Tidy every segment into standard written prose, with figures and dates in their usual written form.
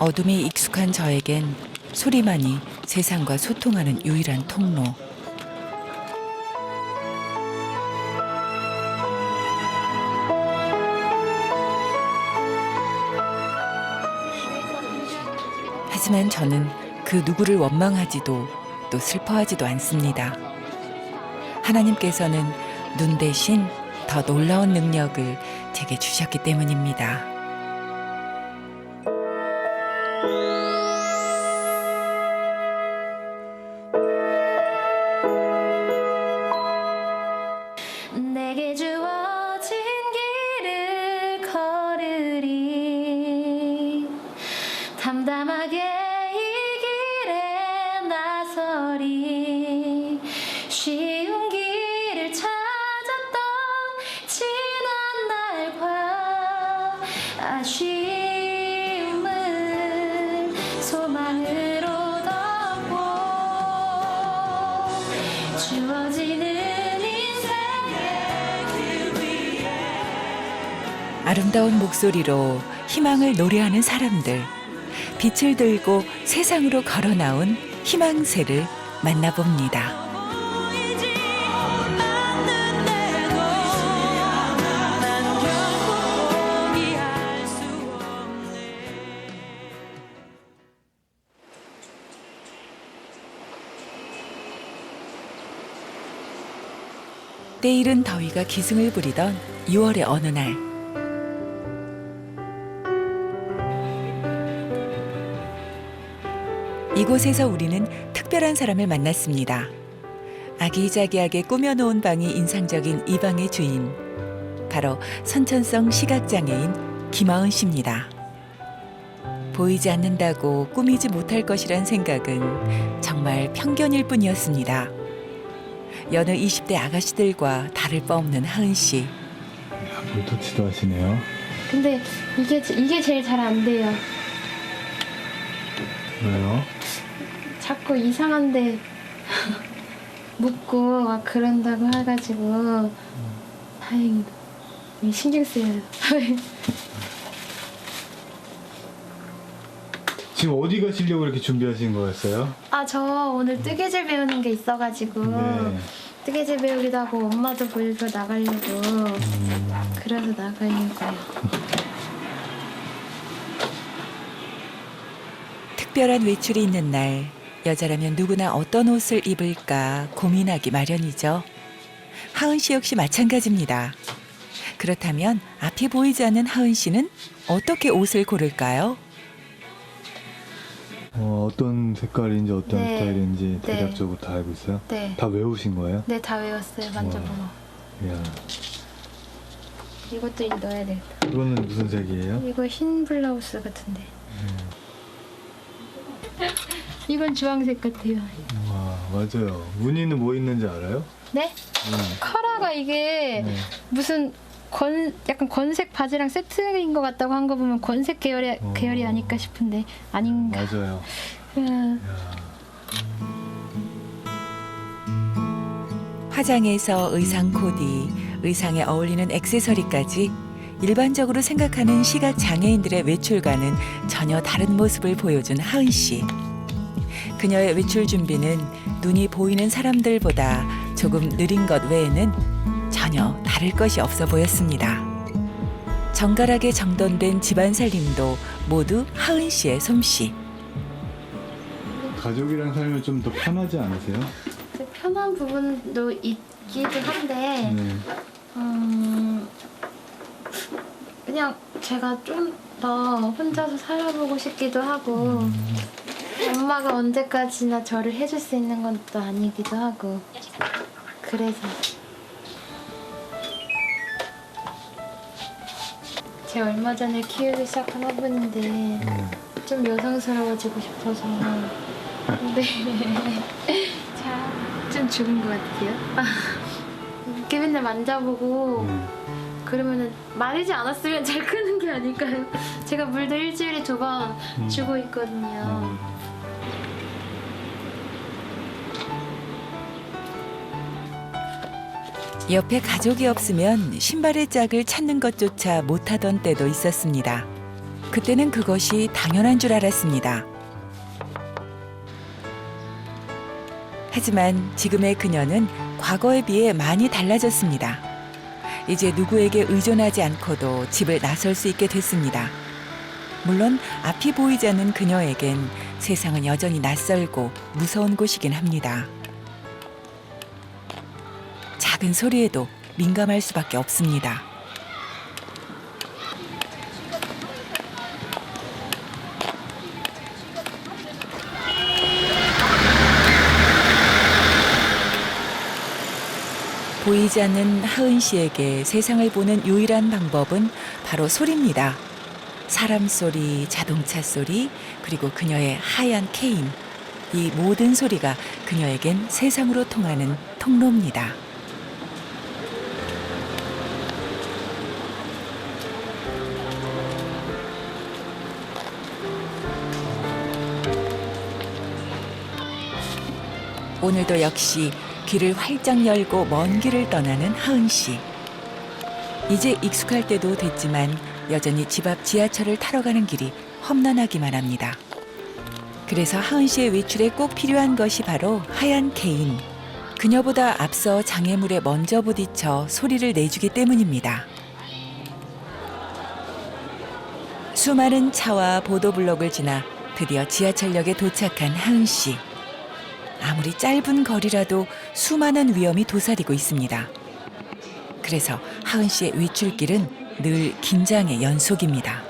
어둠이 익숙한 저에겐 소리만이 세상과 소통하는 유일한 통로. 하지만 저는 그 누구를 원망하지도 또 슬퍼하지도 않습니다. 하나님께서는 눈 대신 더 놀라운 능력을 제게 주셨기 때문입니다. 내게 주어진 길을 걸으리 담담하게 이 길에 나서리 쉬운 길을 찾았던 지난 날과 아쉬움을 소망으로 덮고 주어지는 아름다운 목소리로 희망을 노래하는 사람들, 빛을 들고 세상으로 걸어 나온 희망새를 만나봅니다. 때이른 더위가 기승을 부리던 6월의 어느 날, 이곳에서 우리는 특별한 사람을 만났습니다. 아기자기하게 꾸며놓은 방이 인상적인 이 방의 주인, 바로 선천성 시각장애인 김하은 씨입니다. 보이지 않는다고 꾸미지 못할 것이란 생각은 정말 편견일 뿐이었습니다. 여느 20대 아가씨들과 다를 바 없는 하은 씨. 볼터치도 하시네요. 근데 이게 제일 잘 안 돼요. 왜요? 자꾸 이상한데 묻고 막 그런다고 해가지고 다행히도 신경 쓰여요. 지금 어디 가시려고 이렇게 준비하신 거였어요? 아, 저 오늘 뜨개질 배우는 게 있어가지고 네. 뜨개질 배우기도 하고 엄마도 보려고 나가려고 그래서 나가려고요. 특별한 외출이 있는 날, 여자라면 누구나 어떤 옷을 입을까 고민하기 마련이죠. 하은 씨 역시 마찬가지입니다. 그렇다면 앞이 보이지 않는 하은 씨는 어떻게 옷을 고를까요? 어떤 색깔인지 어떤 네. 스타일인지 네. 대략적으로 다 알고 있어요? 네. 다 외우신 거예요? 네, 다 외웠어요. 만져보고. 이야, 이것도 넣어야 되겠다. 이거는 무슨 색이에요? 이거 흰 블라우스 같은데. 이건 주황색 같아요. 와, 맞아요. 무늬는 뭐 있는지 알아요? 네? 카라가 이게 네. 무슨 약간 건색 바지랑 세트인 것 같다고 한 거 보면 건색 계열이 아닐까 싶은데 아닌가. 맞아요. 화장에서 의상 코디, 의상에 어울리는 액세서리까지 일반적으로 생각하는 시각 장애인들의 외출과는 전혀 다른 모습을 보여준 하은 씨. 그녀의 외출 준비는 눈이 보이는 사람들보다 조금 느린 것 외에는 전혀 다를 것이 없어 보였습니다. 정갈하게 정돈된 집안 살림도 모두 하은 씨의 솜씨. 가족이랑 살면 좀 더 편하지 않으세요? 편한 부분도 있기도 한데 네. 그냥 제가 좀 더 혼자서 살아보고 싶기도 하고 엄마가 언제까지나 저를 해줄 수 있는 건 또 아니기도 하고 그래서 제가 얼마 전에 키우기 시작한 화분인데 좀 여성스러워지고 싶어서 근데 좀 죽은 것 같아요. 이렇게 맨날 만져보고 그러면은 마르지 않았으면 잘 크는 게 아닐까요? 제가 물도 일주일에 2번 주고 있거든요. 옆에 가족이 없으면 신발의 짝을 찾는 것조차 못하던 때도 있었습니다. 그때는 그것이 당연한 줄 알았습니다. 하지만 지금의 그녀는 과거에 비해 많이 달라졌습니다. 이제 누구에게 의존하지 않고도 집을 나설 수 있게 됐습니다. 물론 앞이 보이지 않는 그녀에겐 세상은 여전히 낯설고 무서운 곳이긴 합니다. 작은 소리에도 민감할 수밖에 없습니다. 보이지 않는 하은 씨에게 세상을 보는 유일한 방법은 바로 소리입니다. 사람 소리, 자동차 소리, 그리고 그녀의 하얀 케인. 이 모든 소리가 그녀에겐 세상으로 통하는 통로입니다. 오늘도 역시 귀를 활짝 열고 먼 길을 떠나는 하은 씨. 이제 익숙할 때도 됐지만 여전히 집 앞 지하철을 타러 가는 길이 험난하기만 합니다. 그래서 하은 씨의 외출에 꼭 필요한 것이 바로 하얀 케인. 그녀보다 앞서 장애물에 먼저 부딪혀 소리를 내주기 때문입니다. 수많은 차와 보도블록을 지나 드디어 지하철역에 도착한 하은 씨. 아무리 짧은 거리라도 수많은 위험이 도사리고 있습니다. 그래서 하은 씨의 외출길은 늘 긴장의 연속입니다.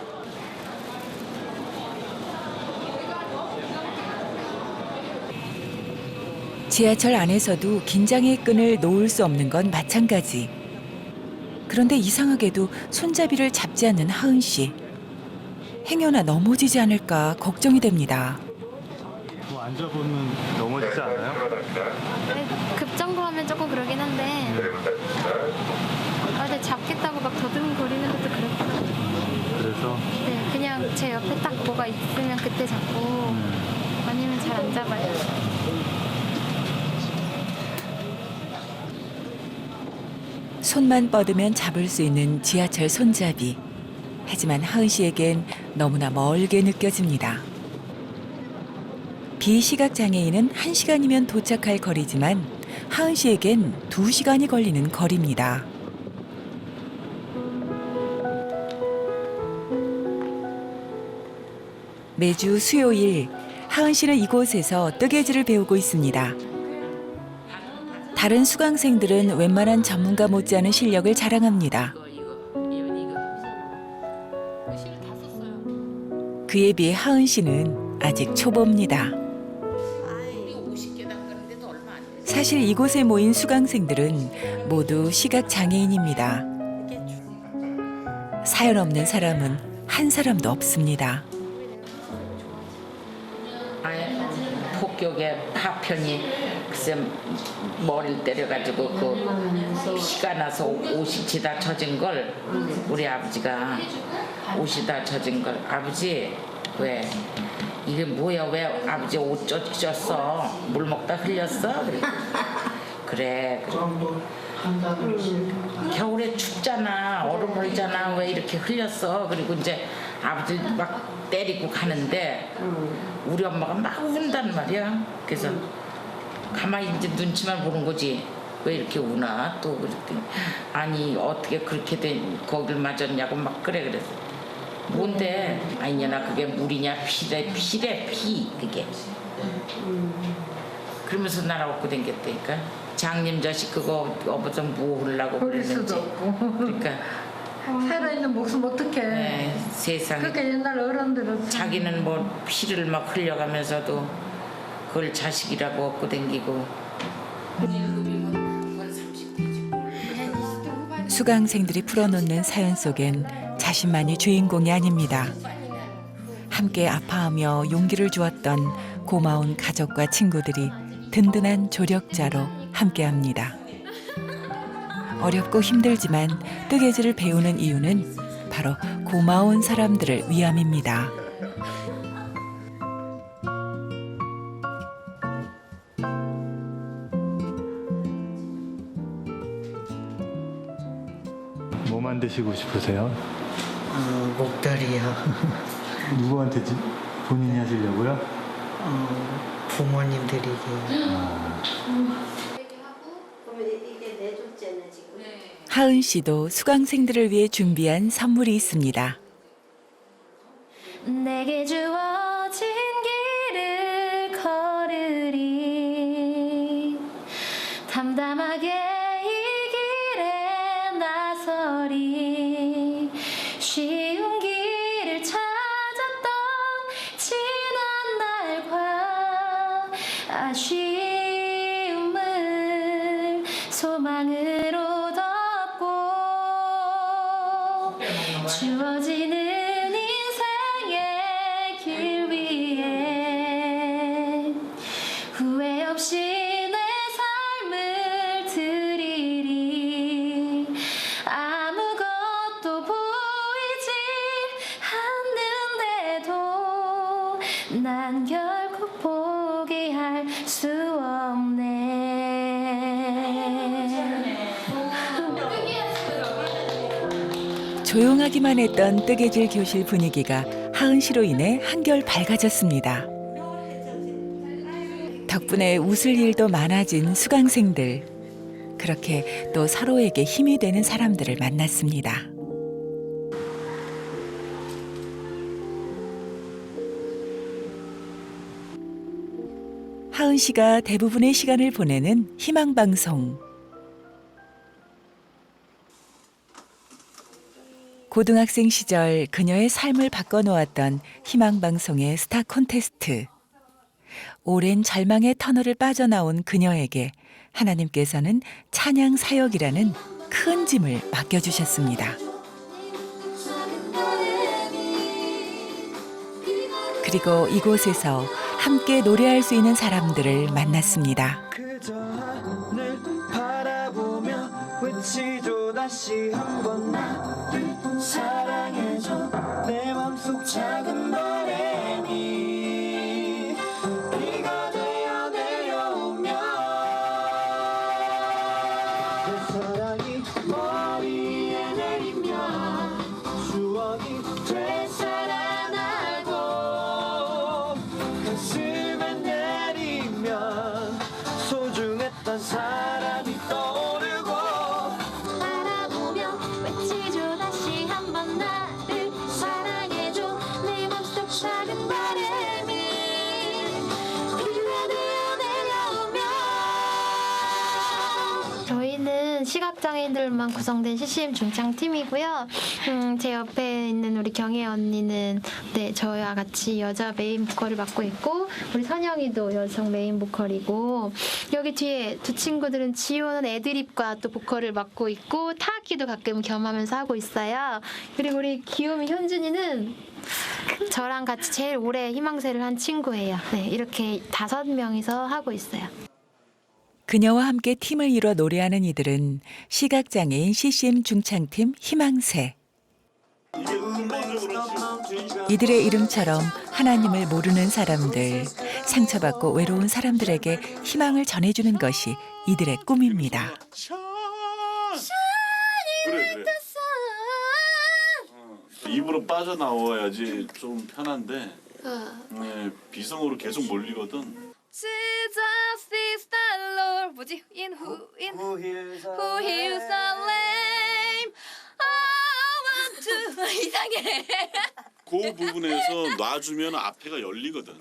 지하철 안에서도 긴장의 끈을 놓을 수 없는 건 마찬가지. 그런데 이상하게도 손잡이를 잡지 않는 하은 씨. 행여나 넘어지지 않을까 걱정이 됩니다. 뭐 앉아보면 넘어지지 않아요? 네, 급정거하면 조금 그러긴 한데 근데 잡겠다고 막 더듬거리는 것도 그렇고 그래서 네, 그냥 제 옆에 딱 뭐가 있으면 그때 잡고 아니면 잘 안 잡아요. 손만 뻗으면 잡을 수 있는 지하철 손잡이. 하지만 하은 씨에겐 너무나 멀게 느껴집니다. 비시각장애인은 1시간이면 도착할 거리지만 하은 씨에겐 2시간이 걸리는 거리입니다. 매주 수요일 하은 씨는 이곳에서 뜨개질을 배우고 있습니다. 다른 수강생들은 웬만한 전문가 못지않은 실력을 자랑합니다. 그에 비해 하은 씨는 아직 초보입니다. 사실 이곳에 모인 수강생들은 모두 시각장애인입니다. 사연 없는 사람은 한 사람도 없습니다. 폭격에 파편이 글쎄 머리를 때려가지고 그 피가 나서 옷이 다 젖은 걸 우리 아버지가 옷이 다 젖은 걸 아버지 왜 이게 뭐야 왜 아버지 옷 젖었어 물 먹다 흘렸어 그래 겨울에 춥잖아 얼음 얼잖아 왜 이렇게 흘렸어 그리고 이제 아버지 막 때리고 가는데 우리 엄마가 막 운단 말이야. 그래서 가만히 이제 눈치만 보는 거지. 왜 이렇게 우나 또 그랬더니 아니 어떻게 그렇게 된 거길 맞았냐고 막 그래서 뭔데 아니냐 그게 물이냐 피래 피 그게 그러면서 날아오고 댕겼다니까 장님 자식 그거 어버서 뭐 하려고 그랬는지 그러니까 살아있는 목숨 어떡해. 네, 세상에 그러니까 옛날 어른들은 자기는 뭐 피를 막 흘려가면서도 그걸 자식이라고 얻고 댕기고 수강생들이 풀어놓는 사연 속엔 자신만이 주인공이 아닙니다. 함께 아파하며 용기를 주었던 고마운 가족과 친구들이 든든한 조력자로 함께합니다. 어렵고 힘들지만 뜨개질을 배우는 이유는 바로 고마운 사람들을 위함입니다. 뭐 만드시고 싶으세요? 목덜이요. 누구한테 본인이 하시려고요? 부모님들에게. 하은 씨도 수강생들을 위해 준비한 선물이 있습니다. 내게 주어진 길을 걸으리 담담하게 이 길에 나서리 쉬운 길을 찾았던 지난 날과 아쉬움을 소망으로 덮고 주어지는 인생의 길 위에 후회 없이 내 삶을 드리리 아무것도 보이지 않는데도 난 결코 포기할 수 없네. 조용하기만 했던 뜨개질 교실 분위기가 하은 씨로 인해 한결 밝아졌습니다. 덕분에 웃을 일도 많아진 수강생들. 그렇게 또 서로에게 힘이 되는 사람들을 만났습니다. 하은 씨가 대부분의 시간을 보내는 희망방송. 고등학생 시절 그녀의 삶을 바꿔놓았던 희망방송의 스타 콘테스트. 오랜 절망의 터널을 빠져나온 그녀에게 하나님께서는 찬양 사역이라는 큰 짐을 맡겨주셨습니다. 그리고 이곳에서 함께 노래할 수 있는 사람들을 만났습니다. 그저 하늘 바라보며 외치죠 다시 한번 나를 사랑해줘 내 맘속 작은 바람이 비가 되어 내려오면 내 사랑이 머리에 내리면 추억이 되살아나고 가슴에 내리면 소중했던 사람이 떠오르고 바라보며 외치죠 다시 한번 나를 사랑해줘 내 맘속 작은 바람이 비가 되어 내려오면 저희는 시각장애인들만 구성된 CCM 중창팀이고요. 제 옆에 있는 우리 경혜 언니는 저와 같이 여자 메인 보컬을 맡고 있고 우리 선영이도 여성 메인 보컬이고 여기 뒤에 두 친구들은 지호는 애드립과 또 보컬을 맡고 있고 타악기도 가끔 겸하면서 하고 있어요. 그리고 우리 귀요미 현준이는 저랑 같이 제일 오래 희망새를 한 친구예요. 네, 이렇게 5명이서 하고 있어요. 그녀와 함께 팀을 이뤄 노래하는 이들은 시각장애인 CCM 중창팀 희망새. 이들의 이름처럼 하나님을 모르는 사람들, 상처받고 외로운 사람들에게 희망을 전해주는 것이 이들의 꿈입니다. 그래. 입으로 빠져나와야지 좀 편한데 네, 비성으로 계속 몰리거든. Jesus is the Lord. 뭐지? Who heals the lame. I want to. 이상해. 그 부분에서 놔주면 앞에가 열리거든.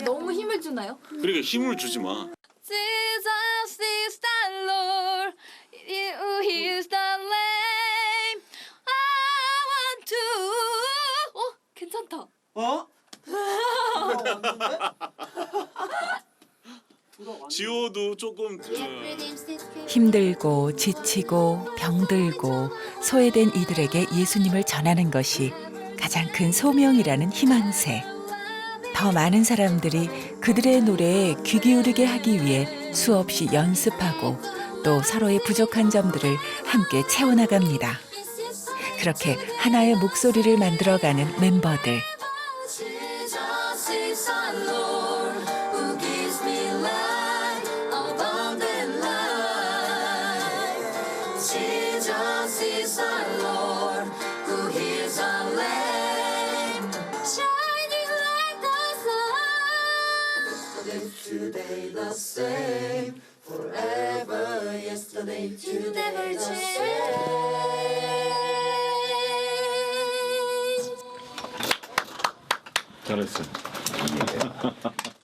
너무 힘을 주나요? 그러니까 힘을 주지 마. Jesus is the Lord. Who heals the lame. I want to. 괜찮다. 지호도 조금 힘들고 지치고 병들고 소외된 이들에게 예수님을 전하는 것이 가장 큰 소명이라는 희망새. 더 많은 사람들이 그들의 노래에 귀 기울이게 하기 위해 수없이 연습하고 또 서로의 부족한 점들을 함께 채워나갑니다. 그렇게 하나의 목소리를 만들어가는 멤버들. Jesus is our Lord, who heals 잘했어.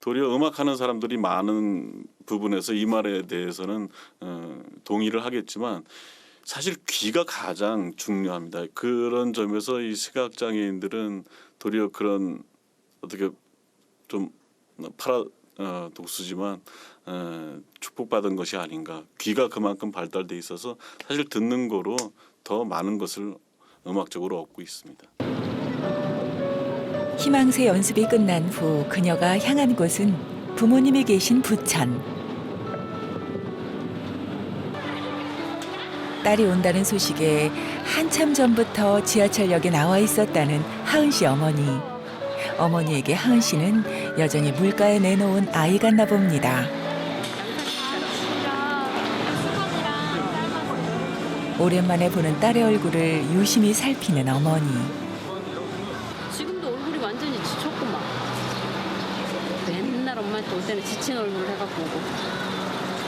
도리어 음악하는 사람들이 많은 부분에서 이 말에 대해서는 동의를 하겠지만 사실 귀가 가장 중요합니다. 그런 점에서 이 시각장애인들은 도리어 그런 어떻게 좀 파라독스지만 축복받은 것이 아닌가. 귀가 그만큼 발달돼 있어서 사실 듣는 거로 더 많은 것을 음악적으로 얻고 있습니다. 희망새 연습이 끝난 후 그녀가 향한 곳은 부모님이 계신 부천. 딸이 온다는 소식에 한참 전부터 지하철역에 나와 있었다는 하은 씨 어머니. 어머니에게 하은 씨는 여전히 물가에 내놓은 아이 같나 봅니다. 오랜만에 보는 딸의 얼굴을 유심히 살피는 어머니. 지금도 얼굴이 완전히 지쳤구만. 맨날 엄마한테 올 때는 지친 얼굴을 해갖고 오고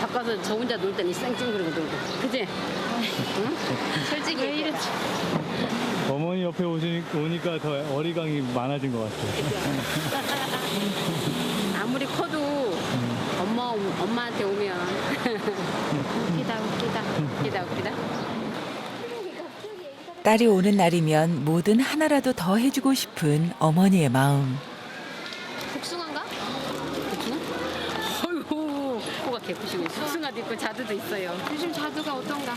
바꿔서 저 혼자 놀 때는 쌩찡그리고 놀고. 그지? 응? 솔직히 왜 이랬지? 어머니 옆에 오니까 더 어리광이 많아진 것 같아요. 아무리 커도 엄마한테 오면 웃기다. 딸이 오는 날이면 뭐든 하나라도 더 해주고 싶은 어머니의 마음. 복숭아인가? 복숭아? 어휴, 코가 개푸시고 복숭아도 있고 자두도 있어요. 요즘 자두가 어떤가?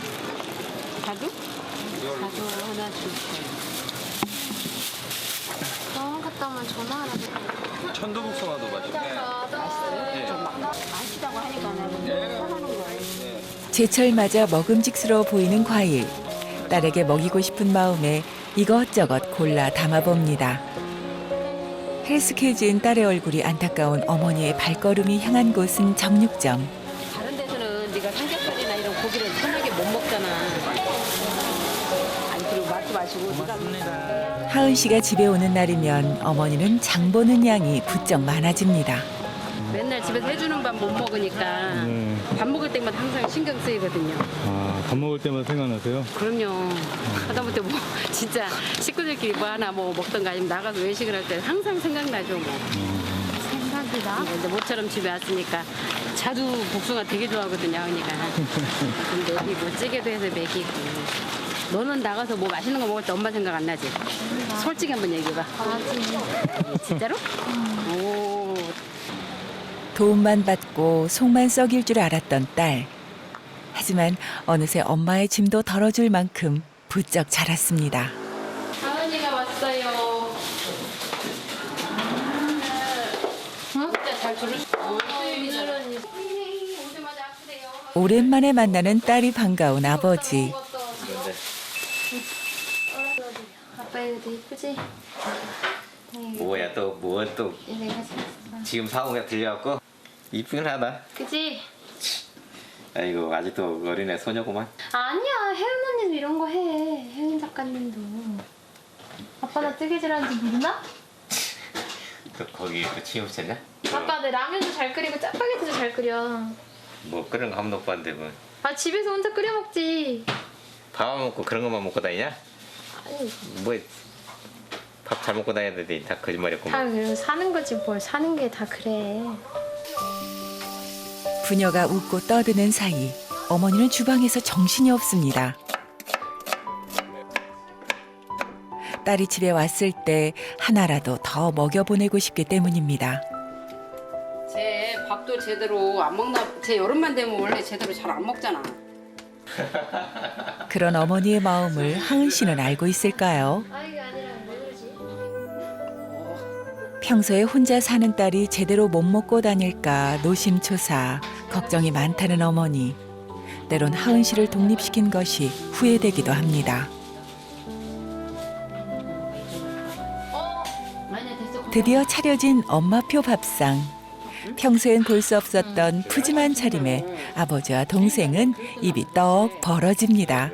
자두? 자두 하나 줄게요. 병원 갔다 오면 전화하라고. 천도복숭아도 맛있네. 맛있다고 하니까 나는 사가는 거예요. 제철 맞아 먹음직스러워 보이는 과일. 딸에게 먹이고 싶은 마음에 이것저것 골라 담아봅니다. 헬스케지인 딸의 얼굴이 안타까운 어머니의 발걸음이 향한 곳은 정육점. 다른 데서는 네가 삼겹살이나 이런 고기를 편하게 못 먹잖아. 아니 그리고 맛도 마시고 네가 하은 씨가 집에 오는 날이면 어머니는 장 보는 양이 부쩍 많아집니다. 맨날 집에서 해주는 밥 못 먹으니까 밥 먹을 때마다 항상 신경 쓰이거든요. 밥 먹을 때마다 생각나세요? 그럼요. 하다못해 뭐 진짜 식구들끼리 뭐 하나 뭐 먹던가 아니면 나가서 외식을 할 때 항상 생각나죠 뭐. 생각이 나? 근데 모처럼 집에 왔으니까 자두 복숭아 되게 좋아하거든요, 언니가. 그럼 먹이고 찌개도 해서 먹이고. 너는 나가서 뭐 맛있는 거 먹을 때 엄마 생각 안 나지? 솔직히 한번 얘기해봐. 나지. 진짜로? 오. 도움만 받고 속만 썩일 줄 알았던 딸. 하지만 어느새 엄마의 짐도 덜어줄 만큼 부쩍 자랐습니다. 하은이가 왔어요. 진짜 잘 들을 수 오랜만에 만나는 딸이 반가운 아버지. 아빠 이거 이쁘지? 뭐야 또 뭐 또 내가 샀어. 지금 사온 게 들려갖고 이쁘긴 하다. 그지? 아이고 아직도 어린애 소녀구만. 아니야, 혜은 언니도 이런 거 해. 혜은 작가님도. 아빠 나 뜨개질하는지 모르나? 그 거기 그 취업했냐? 아빠 내 라면도 잘 끓이고 짜파게티도 잘 끓여. 뭐 그런 거 한 번도 못 봤는데 뭐. 아 집에서 혼자 끓여 먹지. 밥 먹고 그런 것만 먹고 다니냐? 아니 뭐 밥 잘 먹고 다니는데 다 거짓말이었구만. 다 그래서 사는 거지 뭘 사는 게 다 그래. 부녀가 웃고 떠드는 사이 어머니는 주방에서 정신이 없습니다. 딸이 집에 왔을 때 하나라도 더 먹여보내고 싶기 때문입니다. 쟤 밥도 제대로 안 먹나? 쟤 여름만 되면 원래 제대로 잘 안 먹잖아. 그런 어머니의 마음을 하은 씨는 알고 있을까요? 아이가 아니라 왜 그러지? 평소에 혼자 사는 딸이 제대로 못 먹고 다닐까 노심초사 걱정이 많다는 어머니. 때론 하은 씨를 독립시킨 것이 후회되기도 합니다. 드디어 차려진 엄마표 밥상. 평소엔 볼 수 없었던 푸짐한 차림에 아버지와 동생은 입이 떡 벌어집니다.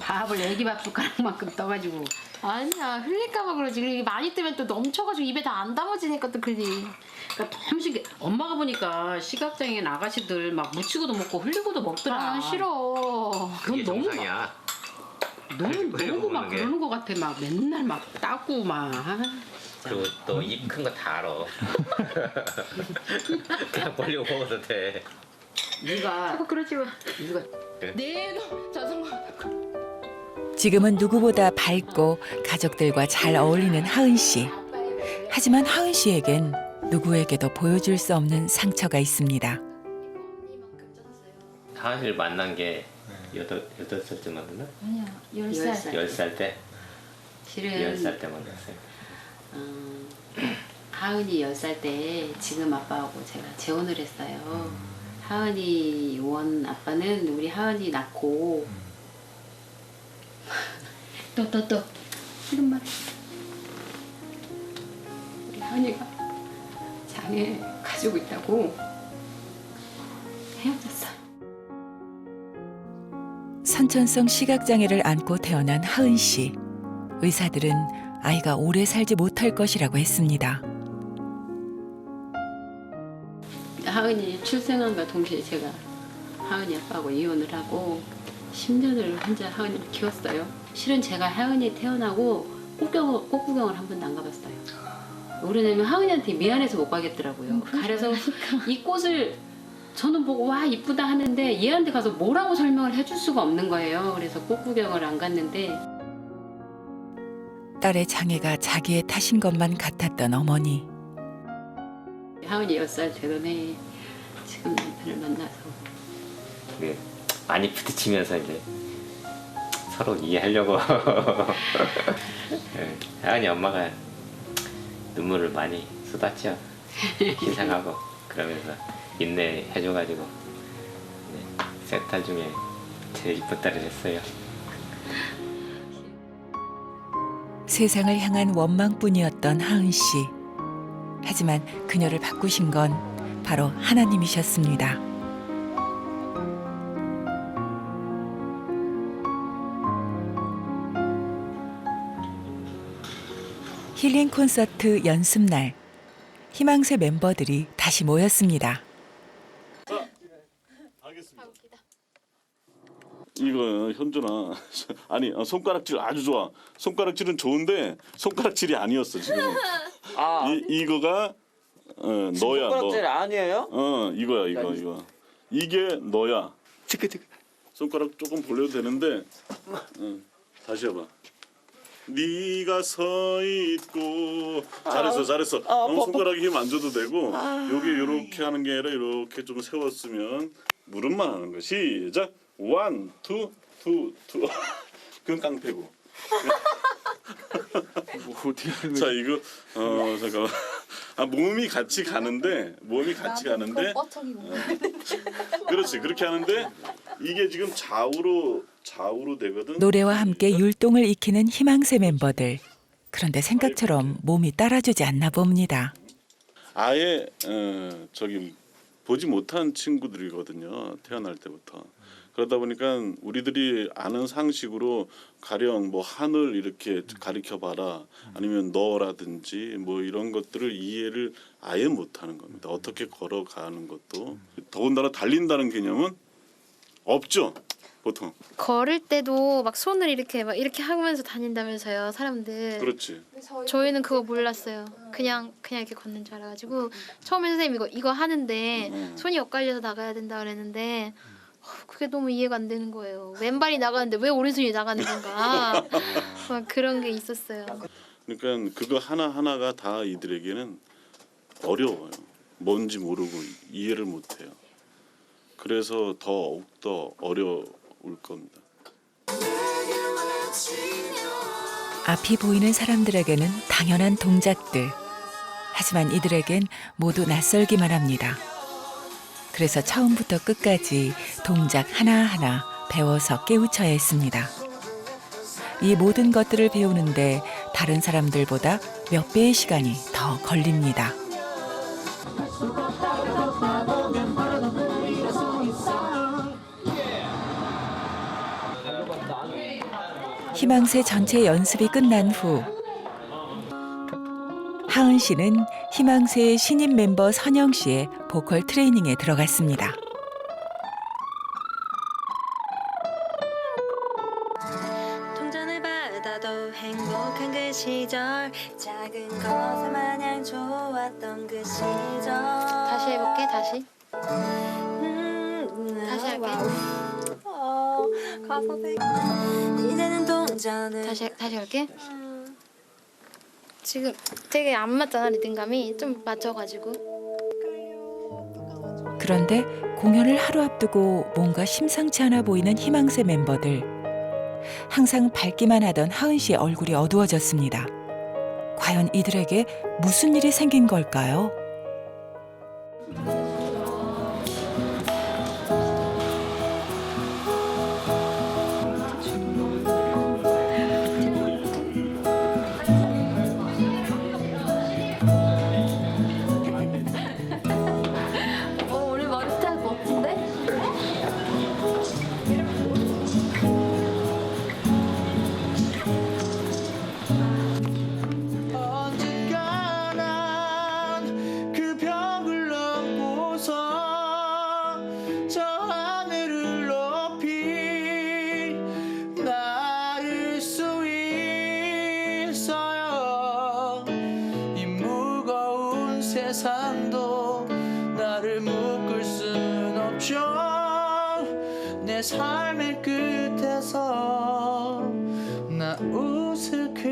밥을 애기 밥 숟가락만큼 떠가지고. 아니야 흘릴까봐 그러지. 그리고 많이 뜨면 또 넘쳐가지고 입에 다 안 담아지니까 또 그러지. 그러니까 조금씩 엄마가 보니까 시각장애인 아가씨들 막 묻히고도 먹고 흘리고도 먹더라. 아 싫어. 그건 이게 너무 정상이야. 너무 막 먹는 게. 그러는 것 같아. 막 맨날 막 따고 막. 그리고 또 입 큰 거 다 알아. 그냥 벌리고 먹어도 돼. 네가 그러지 마. 네가 내놈 자전거. 지금은 누구보다 밝고 가족들과 잘 어울리는 하은 씨. 하지만 하은 씨에겐 누구에게도 보여줄 수 없는 상처가 있습니다. 하은이를 만난 게 8살쯤 만났나? 아니야 10살. 10살 때? 실은 10살 때 만났어요. 하은이 10살 때 지금 아빠하고 제가 재혼을 했어요. 하은이 원 아빠는 우리 하은이 낳고 또 지금 말해. 우리 하은이가 장애 가지고 있다고 헤어졌어. 선천성 시각장애를 안고 태어난 하은 씨. 의사들은 아이가 오래 살지 못할 것이라고 했습니다. 하은이 출생한과 동시에 제가 하은이 아빠하고 이혼을 하고 10년을 혼자 하은이를 키웠어요. 실은 제가 하은이 태어나고 꽃구경을 한 번도 안 가봤어요. 왜냐면 하은이한테 미안해서 못 가겠더라고요. 그래서 이 꽃을 저는 보고 와 이쁘다 하는데 얘한테 가서 뭐라고 설명을 해줄 수가 없는 거예요. 그래서 꽃구경을 안 갔는데 딸의 장애가 자기의 탓인 것만 같았던 어머니. 하은이 10살 되던 해에 지금 남편을 만나서 네, 많이 부딪히면서 이제 서로 이해하려고. 네, 하은이 엄마가 눈물을 많이 쏟았죠. 희생하고 그러면서 인내해줘가지고 네, 세 딸 중에 제일 이쁜 딸이 됐어요. 세상을 향한 원망뿐이었던 하은 씨. 하지만 그녀를 바꾸신 건 바로 하나님이셨습니다. 힐링 콘서트 연습날. 희망새 멤버들이 다시 모였습니다. 이거 현준아 아니 손가락질 아주 좋아. 손가락질은 좋은데 손가락질이 아니었어 지금은. 이거가 너야 너. 손가락질 아니에요? 이거야 이거. 이게 너야. 손가락 조금 벌려도 되는데 다시 해봐. 네가 서 있고 잘했어. 너무 손가락에 힘 안 줘도 되고 여기 이렇게 하는 게 아니라 이렇게 좀 세웠으면 무릎만 하는 거. 시작. 1, 2, 2. 그건 깡패고. 뭐 어떻게 하는 자 거야? 이거 잠깐만. 몸이 같이 가는데 그렇지 그렇게 하는데 이게 지금 좌우로 되거든. 노래와 함께 율동을 익히는 희망새 멤버들. 그런데 생각처럼 몸이 따라주지 않나 봅니다. 아예 보지 못한 친구들이거든요. 태어날 때부터. 그러다 보니까 우리들이 아는 상식으로 가령 뭐 하늘 이렇게 가리켜 봐라 아니면 너라든지 뭐 이런 것들을 이해를 아예 못하는 겁니다. 어떻게 걸어가는 것도 더군다나 달린다는 개념은 없죠. 보통. 걸을 때도 막 손을 이렇게 하면서 다닌다면서요 사람들. 그렇지. 저희는 그거 몰랐어요. 그냥 이렇게 걷는 줄 알아가지고 처음에 선생님 이거 하는데 손이 엇갈려서 나가야 된다 그랬는데 그게 너무 이해가 안 되는 거예요. 왼발이 나가는데 왜 오른손이 나가는 건가? 막 그런 게 있었어요. 그러니까 그거 하나하나가 다 이들에게는 어려워요. 뭔지 모르고 이해를 못해요. 그래서 더욱더 어려울 겁니다. 앞이 보이는 사람들에게는 당연한 동작들. 하지만 이들에겐 모두 낯설기만 합니다. 그래서 처음부터 끝까지 동작 하나하나 배워서 깨우쳐야 했습니다. 이 모든 것들을 배우는데 다른 사람들보다 몇 배의 시간이 더 걸립니다. 희망새 전체 연습이 끝난 후 하은 씨는 희망새의 신인 멤버 선영 씨의 보컬 트레이닝에 들어갔습니다. 동전을 받아도 행복한 그 시절 작은 것에 마냥 좋았던 그 시절 다시 해볼게, 다시. 다시 할게. 가사 이제는 동전을 다시 할게. 지금 되게 안 맞잖아, 리듬감이. 좀 맞춰가지고. 그런데 공연을 하루 앞두고 뭔가 심상치 않아 보이는 희망새 멤버들. 항상 밝기만 하던 하은 씨의 얼굴이 어두워졌습니다. 과연 이들에게 무슨 일이 생긴 걸까요? 우리 머리 스타일 멋진데? 언젠가 난 그 벽을 넘고서 저 하늘을 높이 날 수 있어요. 이 무거운 세상도 나를 묶을 순 없죠. 내 삶의 끝에서 나 웃을 그